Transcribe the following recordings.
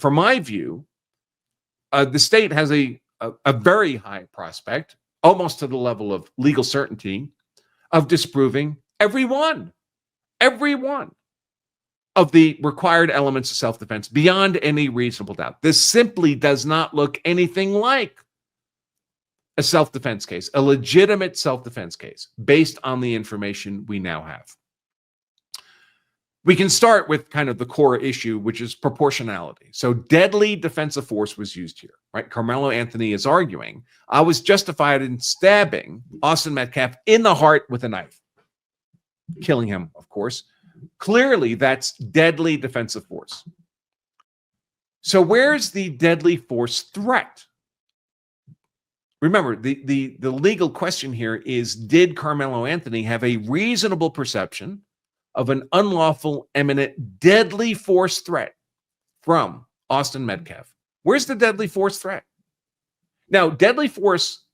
from my view, the state has a very high prospect, almost to the level of legal certainty, of disproving every one of the required elements of self-defense beyond any reasonable doubt. This simply does not look anything like a self-defense case, a legitimate self-defense case, based on the information we now have. We can start with kind of the core issue, which is proportionality. So deadly defensive force was used here, right? Karmelo Anthony is arguing, I was justified in stabbing Austin Metcalf in the heart with a knife, killing him, of course. Clearly, that's deadly defensive force. So where's the deadly force threat? Remember, the legal question here is, did Karmelo Anthony have a reasonable perception of an unlawful, imminent, deadly force threat from Austin Metcalf? Where's the deadly force threat? Now, deadly force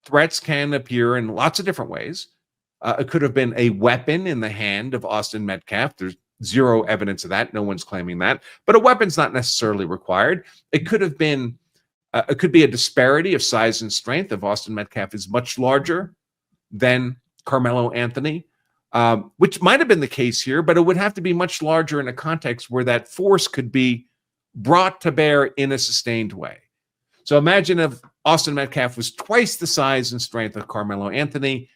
threats can appear in lots of different ways. It could have been a weapon in the hand of Austin Metcalf. There's zero evidence of that. No one's claiming that. But a weapon's not necessarily required. It could have been, it could be a disparity of size and strength. If Austin Metcalf is much larger than Karmelo Anthony, which might have been the case here, but it would have to be much larger in a context where that force could be brought to bear in a sustained way. So imagine if Austin Metcalf was twice the size and strength of Karmelo Anthony,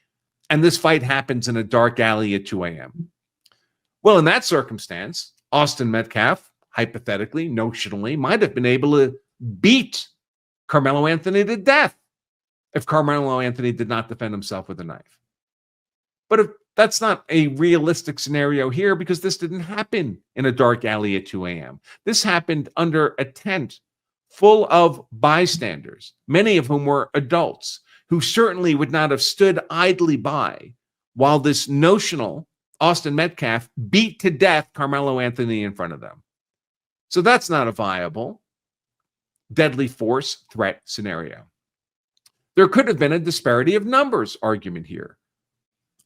and this fight happens in a dark alley at 2 a.m. Well, in that circumstance, Austin Metcalf, hypothetically, notionally, might have been able to beat Karmelo Anthony to death if Karmelo Anthony did not defend himself with a knife. But if that's not a realistic scenario here, because this didn't happen in a dark alley at 2 a.m. This happened under a tent full of bystanders, many of whom were adults, who certainly would not have stood idly by while this notional Austin Metcalf beat to death Karmelo Anthony in front of them. So that's not a viable deadly force threat scenario. There could have been a disparity of numbers argument here.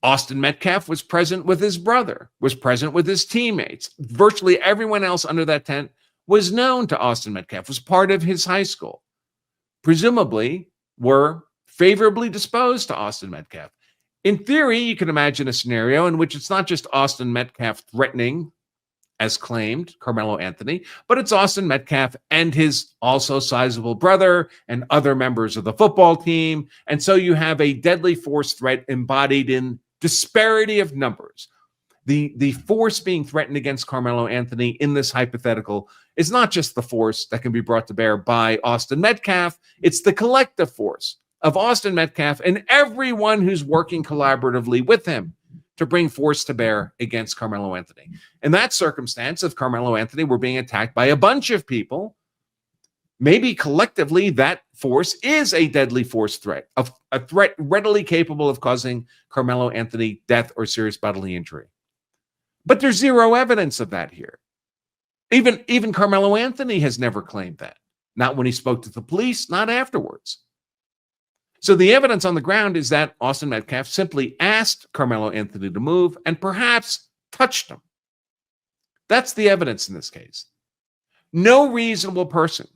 Austin Metcalf was present with his brother, was present with his teammates. Virtually everyone else under that tent was known to Austin Metcalf, was part of his high school. Presumably were favorably disposed to Austin Metcalf. In theory, you can imagine a scenario in which it's not just Austin Metcalf threatening, as claimed, Karmelo Anthony, but it's Austin Metcalf and his also sizable brother and other members of the football team. And so you have a deadly force threat embodied in disparity of numbers. The force being threatened against Karmelo Anthony in this hypothetical is not just the force that can be brought to bear by Austin Metcalf, it's the collective force of Austin Metcalf and everyone who's working collaboratively with him to bring force to bear against Karmelo Anthony. In that circumstance, if Karmelo Anthony were being attacked by a bunch of people, maybe collectively that force is a deadly force threat, a threat readily capable of causing Karmelo Anthony death or serious bodily injury. But there's zero evidence of that here. Even Karmelo Anthony has never claimed that. Not when he spoke to the police, not afterwards. So the evidence on the ground is that Austin Metcalf simply asked Karmelo Anthony to move and perhaps touched him. That's the evidence in this case. No reasonable person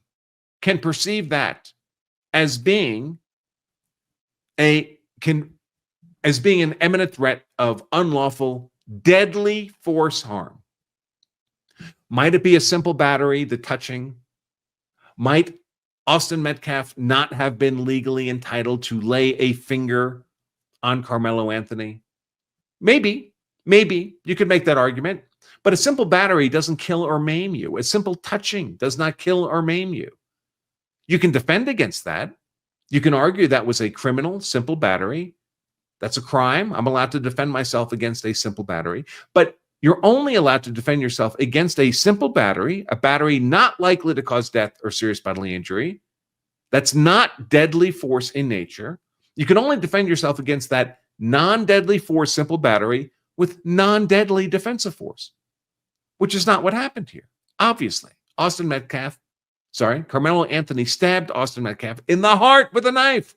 can perceive that as being an imminent threat of unlawful, deadly force harm. Might it be a simple battery, the touching? Might Austin Metcalf not have been legally entitled to lay a finger on Karmelo Anthony? Maybe you could make that argument, but a simple battery doesn't kill or maim you. A simple touching does not kill or maim you. You can defend against that. You can argue that was a criminal, simple battery. That's a crime. I'm allowed to defend myself against a simple battery, but you're only allowed to defend yourself against a simple battery, a battery not likely to cause death or serious bodily injury. That's not deadly force in nature. You can only defend yourself against that non-deadly force simple battery with non-deadly defensive force, which is not what happened here. Obviously, Karmelo Anthony stabbed Austin Metcalf in the heart with a knife.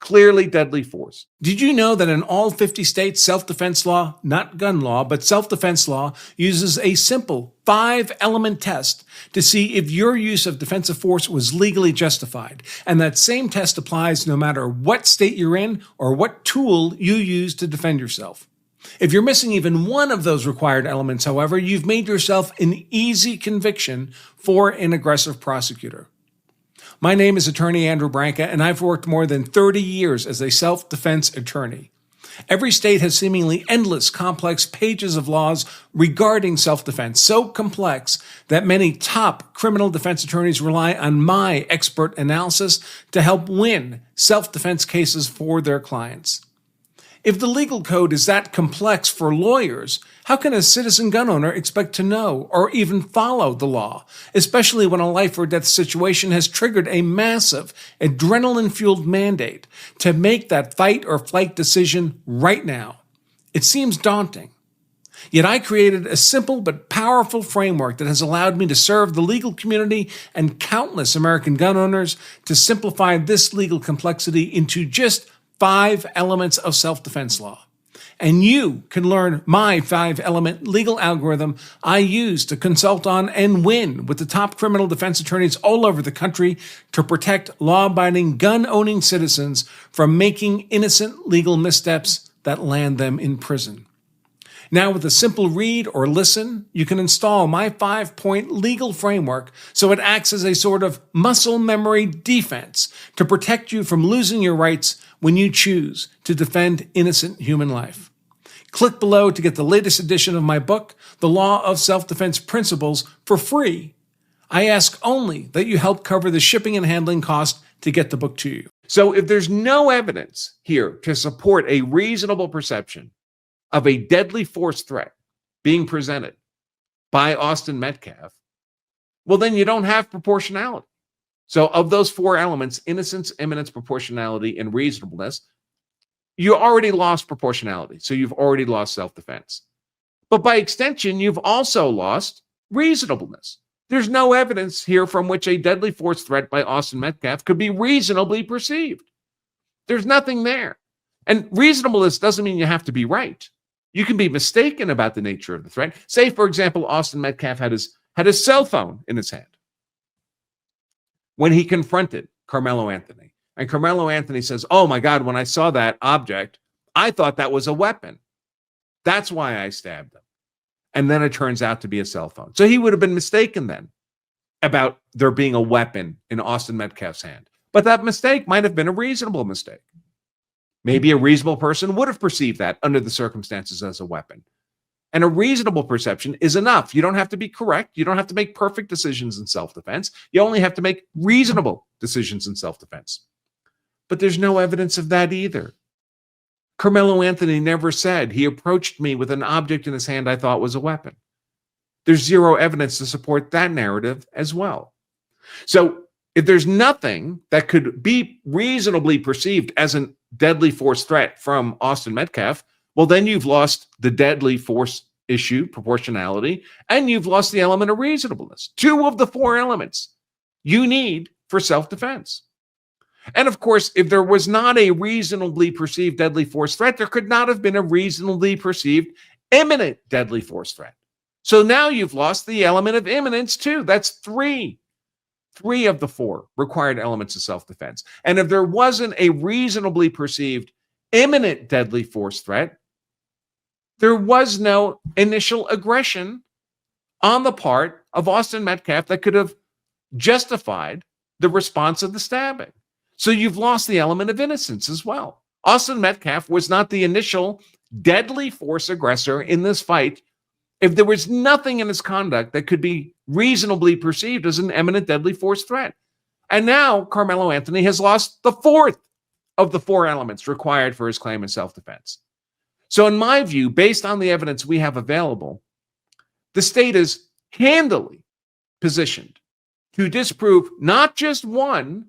Clearly deadly force. Did you know that in all 50 states, self-defense law, not gun law, but self-defense law, uses a simple 5-element test to see if your use of defensive force was legally justified? And that same test applies no matter what state you're in or what tool you use to defend yourself. If you're missing even one of those required elements, however, you've made yourself an easy conviction for an aggressive prosecutor. My name is Attorney Andrew Branca, and I've worked more than 30 years as a self-defense attorney. Every state has seemingly endless, complex pages of laws regarding self-defense, so complex that many top criminal defense attorneys rely on my expert analysis to help win self-defense cases for their clients. If the legal code is that complex for lawyers, how can a citizen gun owner expect to know or even follow the law, especially when a life or death situation has triggered a massive adrenaline-fueled mandate to make that fight or flight decision right now? It seems daunting. Yet I created a simple but powerful framework that has allowed me to serve the legal community and countless American gun owners to simplify this legal complexity into just 5 elements of self-defense law. And you can learn my 5-element legal algorithm I use to consult on and win with the top criminal defense attorneys all over the country to protect law-abiding gun-owning citizens from making innocent legal missteps that land them in prison. Now, with a simple read or listen, you can install my 5-point legal framework so it acts as a sort of muscle memory defense to protect you from losing your rights when you choose to defend innocent human life. Click below to get the latest edition of my book, The Law of Self-Defense Principles, for free. I ask only that you help cover the shipping and handling cost to get the book to you. So if there's no evidence here to support a reasonable perception of a deadly force threat being presented by Austin Metcalf, well, then you don't have proportionality. So of those 4 elements, innocence, imminence, proportionality, and reasonableness, you already lost proportionality. So you've already lost self-defense. But by extension, you've also lost reasonableness. There's no evidence here from which a deadly force threat by Austin Metcalf could be reasonably perceived. There's nothing there. And reasonableness doesn't mean you have to be right. You can be mistaken about the nature of the threat. Say, for example, Austin Metcalf had his cell phone in his hand when he confronted Karmelo Anthony. And Karmelo Anthony says, "Oh my God, when I saw that object, I thought that was a weapon. That's why I stabbed him." And then it turns out to be a cell phone. So he would have been mistaken then about there being a weapon in Austin Metcalf's hand. But that mistake might have been a reasonable mistake. Maybe a reasonable person would have perceived that under the circumstances as a weapon. And a reasonable perception is enough. You don't have to be correct. You don't have to make perfect decisions in self-defense. You only have to make reasonable decisions in self-defense. But there's no evidence of that either. Karmelo Anthony never said he approached me with an object in his hand I thought was a weapon. There's zero evidence to support that narrative as well. So if there's nothing that could be reasonably perceived as a deadly force threat from Austin Metcalf, well, then you've lost the deadly force issue, proportionality, and you've lost the element of reasonableness. 2 of the 4 elements you need for self-defense. And of course, if there was not a reasonably perceived deadly force threat, there could not have been a reasonably perceived imminent deadly force threat. So now you've lost the element of imminence too. That's 3 of the 4 required elements of self-defense. And if there wasn't a reasonably perceived imminent deadly force threat, there was no initial aggression on the part of Austin Metcalf that could have justified the response of the stabbing. So you've lost the element of innocence as well. Austin Metcalf was not the initial deadly force aggressor in this fight if there was nothing in his conduct that could be reasonably perceived as an imminent deadly force threat. And now Karmelo Anthony has lost the 4th of the 4 elements required for his claim in self-defense. So in my view, based on the evidence we have available, the state is handily positioned to disprove not just one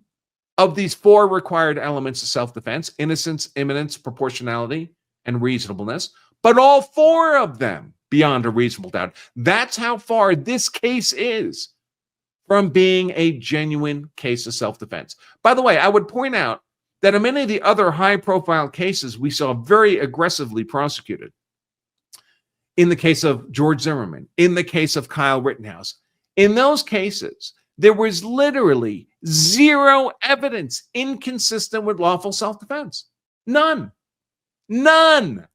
of these 4 required elements of self-defense, innocence, imminence, proportionality, and reasonableness, but all 4 of them beyond a reasonable doubt. That's how far this case is from being a genuine case of self-defense. By the way, I would point out that in many of the other high-profile cases we saw very aggressively prosecuted. In the case of George Zimmerman, in the case of Kyle Rittenhouse, in those cases, there was literally zero evidence inconsistent with lawful self-defense. None. None.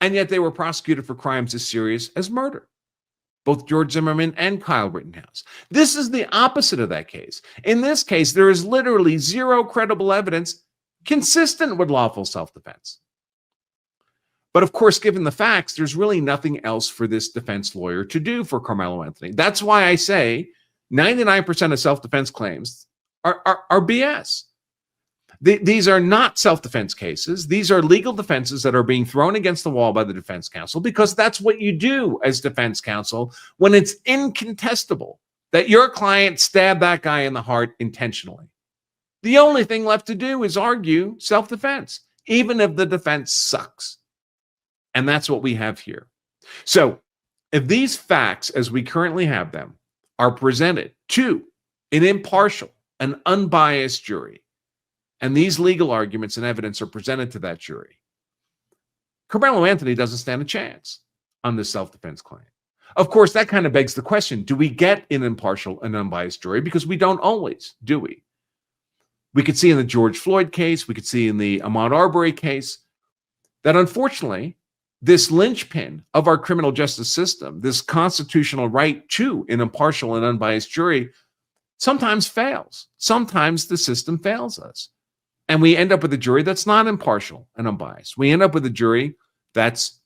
And yet they were prosecuted for crimes as serious as murder, both George Zimmerman and Kyle Rittenhouse. This is the opposite of that case. In this case, there is literally zero credible evidence consistent with lawful self-defense. But of course, given the facts, there's really nothing else for this defense lawyer to do for Karmelo Anthony. That's why I say 99% of self-defense claims are BS. These are not self-defense cases. These are legal defenses that are being thrown against the wall by the defense counsel, because that's what you do as defense counsel when it's incontestable that your client stabbed that guy in the heart intentionally. The only thing left to do is argue self-defense, even if the defense sucks. And that's what we have here. So if these facts, as we currently have them, are presented to an impartial and unbiased jury, and these legal arguments and evidence are presented to that jury, Karmelo Anthony doesn't stand a chance on this self-defense claim. Of course, that kind of begs the question, do we get an impartial and unbiased jury? Because we don't always, do we? We could see in the George Floyd case, we could see in the Ahmaud Arbery case, that unfortunately, this linchpin of our criminal justice system, this constitutional right to an impartial and unbiased jury, sometimes fails. Sometimes the system fails us. And we end up with a jury that's not impartial and unbiased. We end up with a jury that's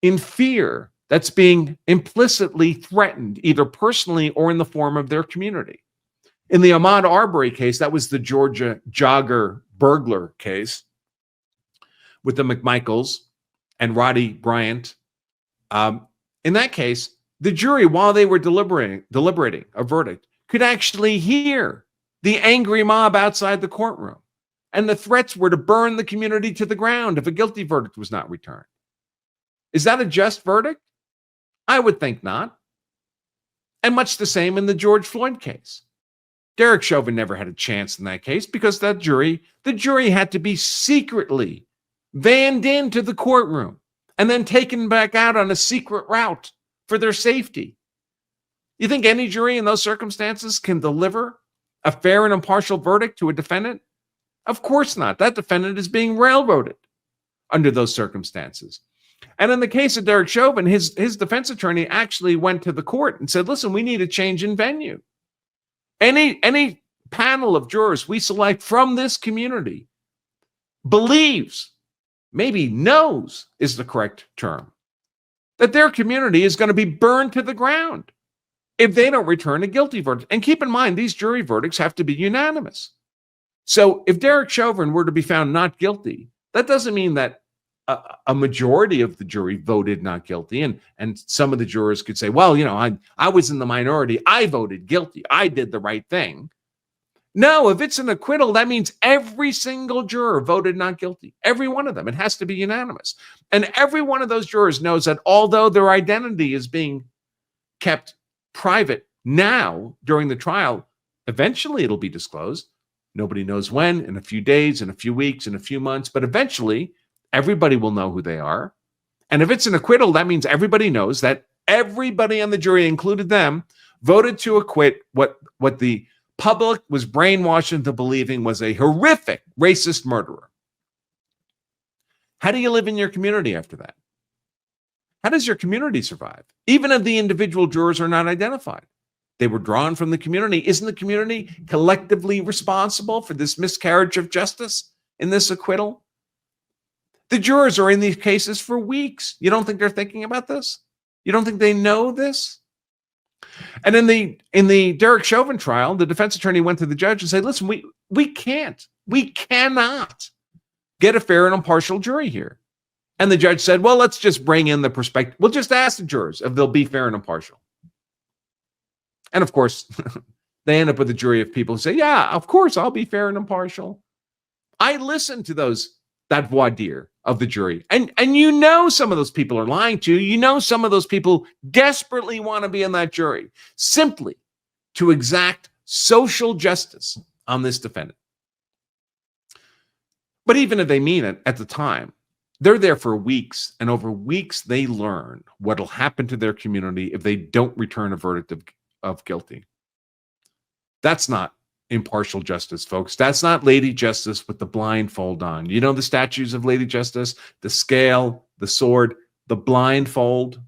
in fear, that's being implicitly threatened, either personally or in the form of their community. In the Ahmaud Arbery case, that was the Georgia jogger burglar case with the McMichaels and Roddy Bryant. In that case, the jury, while they were deliberating a verdict, could actually hear the angry mob outside the courtroom. And the threats were to burn the community to the ground if a guilty verdict was not returned. Is that a just verdict? I would think not. And much the same in the George Floyd case. Derek Chauvin never had a chance in that case because the jury had to be secretly vanned into the courtroom and then taken back out on a secret route for their safety. You think any jury in those circumstances can deliver a fair and impartial verdict to a defendant? Of course not. That defendant is being railroaded under those circumstances. And in the case of Derek Chauvin, his defense attorney actually went to the court and said, listen, we need a change in venue. Any panel of jurors we select from this community believes, maybe knows is the correct term, that their community is going to be burned to the ground if they don't return a guilty verdict. And keep in mind, these jury verdicts have to be unanimous. So if Derek Chauvin were to be found not guilty, that doesn't mean that a majority of the jury voted not guilty. And some of the jurors could say, well, I was in the minority. I voted guilty. I did the right thing. No, if it's an acquittal, that means every single juror voted not guilty. Every one of them. It has to be unanimous. And every one of those jurors knows that although their identity is being kept private now during the trial, eventually it'll be disclosed. Nobody knows when, in a few days, in a few weeks, in a few months, but eventually everybody will know who they are. And if it's an acquittal, that means everybody knows that everybody on the jury, included them, voted to acquit what the public was brainwashed into believing was a horrific racist murderer. How do you live in your community after that? How does your community survive? Even if the individual jurors are not identified. They were drawn from the community. Isn't the community collectively responsible for this miscarriage of justice in this acquittal? The jurors are in these cases for weeks. You don't think they're thinking about this? You don't think they know this? And in the Derek Chauvin trial, the defense attorney went to the judge and said, listen, we cannot get a fair and impartial jury here. And the judge said, well, let's just bring in the perspective. We'll just ask the jurors if they'll be fair and impartial. And of course, they end up with a jury of people who say, yeah, of course, I'll be fair and impartial. I listened to that voir dire of the jury. And some of those people are lying to you. Some of those people desperately want to be in that jury simply to exact social justice on this defendant. But even if they mean it at the time, they're there for weeks, and over weeks they learn what'll happen to their community if they don't return a verdict of guilty. That's not impartial justice, folks. That's not Lady Justice with the blindfold on. You know the statues of Lady Justice, the scale, the sword, the blindfold.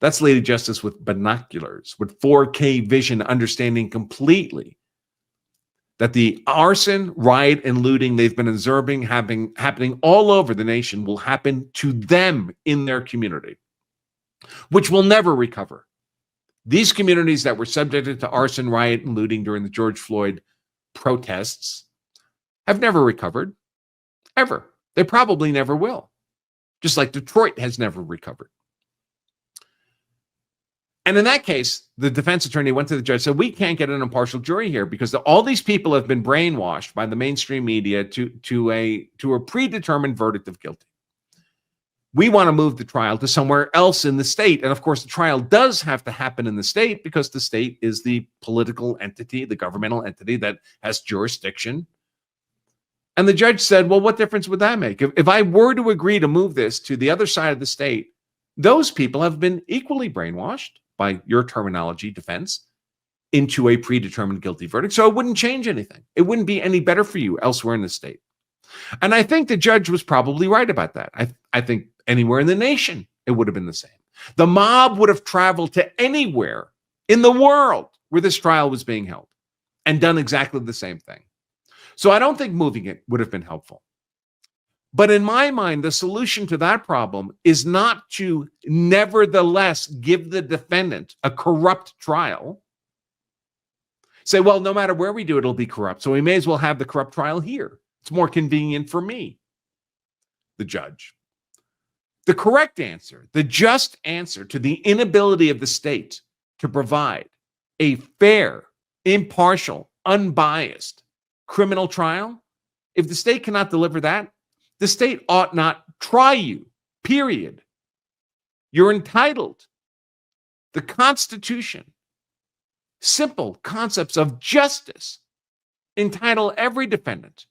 That's Lady Justice with binoculars, with 4K vision, understanding completely that the arson, riot, and looting they've been observing happening all over the nation will happen to them in their community, which will never recover. These communities that were subjected to arson, riot, and looting during the George Floyd protests have never recovered, ever. They probably never will, just like Detroit has never recovered. And in that case, the defense attorney went to the judge and said, we can't get an impartial jury here because all these people have been brainwashed by the mainstream media to a predetermined verdict of guilty. We want to move the trial to somewhere else in the state. And of course, the trial does have to happen in the state because the state is the political entity, the governmental entity that has jurisdiction. And the judge said, well, what difference would that make? If I were to agree to move this to the other side of the state, those people have been equally brainwashed by your terminology, defense, into a predetermined guilty verdict. So it wouldn't change anything. It wouldn't be any better for you elsewhere in the state. And I think the judge was probably right about that. I think anywhere in the nation, it would have been the same. The mob would have traveled to anywhere in the world where this trial was being held and done exactly the same thing. So I don't think moving it would have been helpful. But in my mind, the solution to that problem is not to nevertheless give the defendant a corrupt trial. Say, well, no matter where we do it, it'll be corrupt. So we may as well have the corrupt trial here. It's more convenient for me, the judge. The correct answer, the just answer to the inability of the state to provide a fair, impartial, unbiased criminal trial, if the state cannot deliver that, the state ought not try you, period. You're entitled. The Constitution, simple concepts of justice, entitle every defendant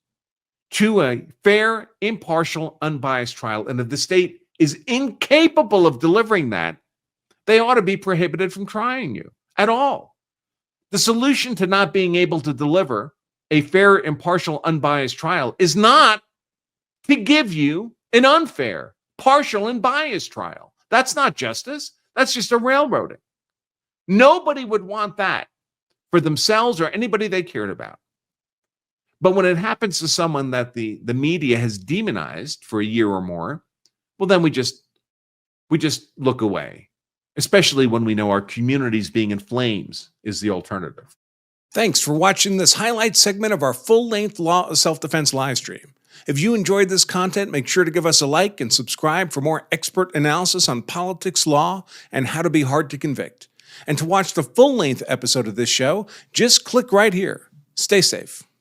to a fair, impartial, unbiased trial. And if the state is incapable of delivering that, they ought to be prohibited from trying you at all. The solution to not being able to deliver a fair, impartial, unbiased trial is not to give you an unfair, partial, and biased trial. That's not justice. That's just a railroading. Nobody would want that for themselves or anybody they cared about. But when it happens to someone that the media has demonized for a year or more, well, then we just look away, especially when we know our communities being in flames is the alternative. Thanks for watching this highlight segment of our full-length Law of Self-Defense live stream. If you enjoyed this content, make sure to give us a like and subscribe for more expert analysis on politics, law, and how to be hard to convict. And to watch the full-length episode of this show, just click right here. Stay safe.